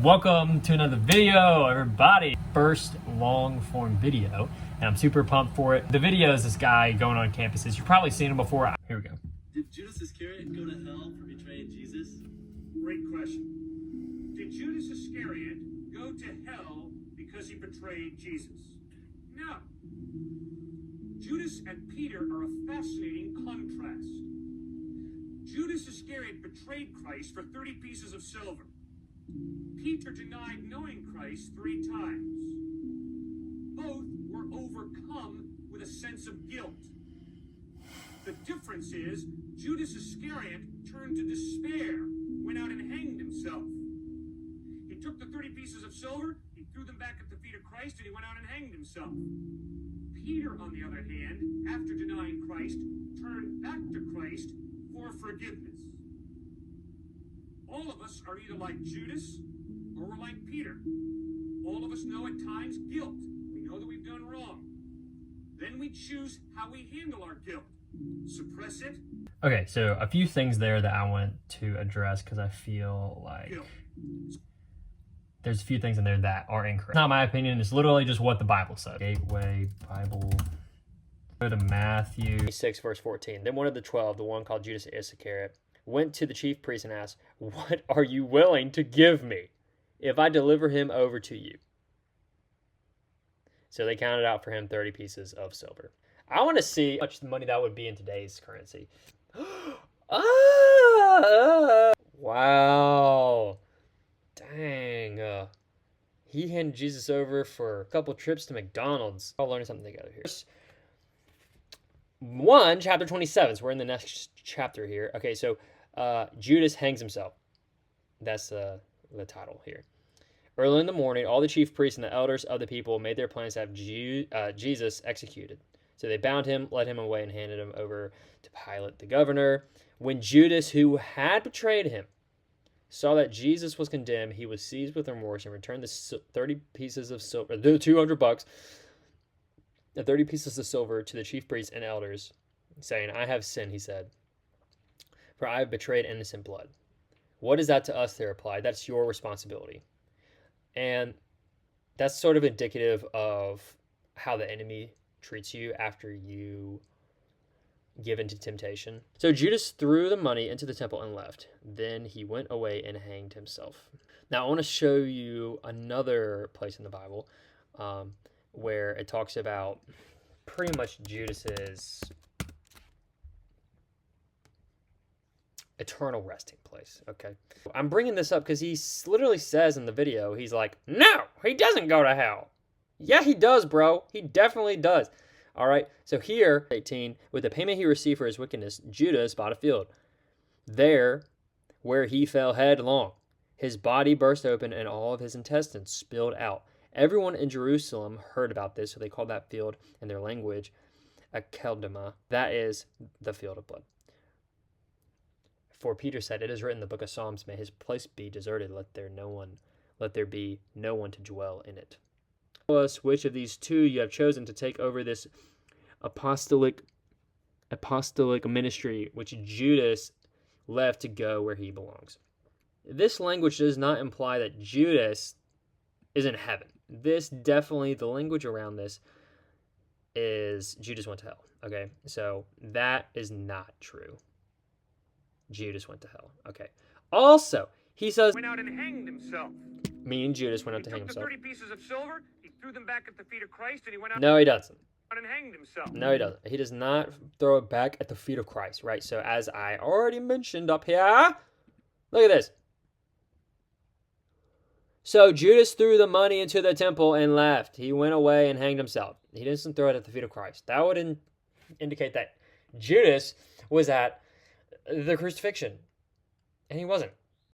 Welcome to another video, everybody. First long form video, and I'm super pumped for it. The video is this guy going on campuses. You've probably seen him before. Here we go. Did Judas Iscariot go to hell for betraying Jesus? Great question. Did Judas Iscariot go to hell because he betrayed Jesus? No. Judas and Peter are a fascinating contrast. Judas Iscariot betrayed Christ for 30 pieces of silver. Peter denied knowing Christ 3 times. Both were overcome with a sense of guilt. The difference is Judas Iscariot turned to despair, went out and hanged himself. He took the 30 pieces of silver, he threw them back at the feet of Christ, and he went out and hanged himself. Peter, on the other hand, after denying Christ, turned back to Christ for forgiveness. All of us are either like Judas or we're like Peter. All of us know at times guilt. We know that we've done wrong. Then we choose how we handle our guilt. Suppress it. Okay, so a few things there that I want to address because I feel like there's a few things in there that are incorrect. It's not my opinion. It's literally just what the Bible says. Gateway Bible. Go to Matthew 6, verse 14. Then one of the 12, the one called Judas Iscariot, went to the chief priest and asked, "What are you willing to give me if I deliver him over to you?" So they counted out for him 30 pieces of silver. I want to see how much money that would be in today's currency. Wow. Dang. He handed Jesus over for a couple trips to McDonald's. I'll learn something together here. 1, chapter 27. So we're in the next chapter here. Okay, so Judas hangs himself. That's the title here. Early in the morning, all the chief priests and the elders of the people made their plans to have Jesus executed. So they bound him, led him away, and handed him over to Pilate, the governor. When Judas, who had betrayed him, saw that Jesus was condemned, he was seized with remorse and returned the 30 pieces of silver, the $200, the 30 pieces of silver to the chief priests and elders, saying, "I have sinned," he said, "for I have betrayed innocent blood." "What is that to us?" they replied. "That's your responsibility." And that's sort of indicative of how the enemy treats you after you give into temptation. So Judas threw the money into the temple and left. Then he went away and hanged himself. Now I want to show you another place in the Bible where it talks about pretty much Judas's eternal resting place. Okay, I'm bringing this up because he literally says in the video, he's like, "No, he doesn't go to hell." Yeah, he does, bro. He definitely does. All right, so here, 18, with the payment he received for his wickedness, Judas bought a field. There, where he fell headlong, his body burst open and all of his intestines spilled out. Everyone in Jerusalem heard about this, so they called that field in their language Akeldama. That is the field of blood. For Peter said, "It is written in the book of Psalms, may his place be deserted, let there be no one to dwell in it." Tell us which of these two you have chosen to take over this apostolic ministry, which Judas left to go where he belongs. This language does not imply that Judas is in heaven. This definitely, the language around this is Judas went to hell. Okay, so that is not true. Judas went to hell. Okay. Also, he says, Went out and hanged himself. meaning Judas went out to hang He took the himself. 30 pieces of silver, he threw them back at the feet of Christ, and he went out No, he doesn't. and hanged himself. No, he doesn't. He does not throw it back at the feet of Christ, right? So as I already mentioned up here, look at this. So Judas threw the money into the temple and left. He went away and hanged himself. He didn't throw it at the feet of Christ. That would indicate that Judas was at the crucifixion. And he wasn't.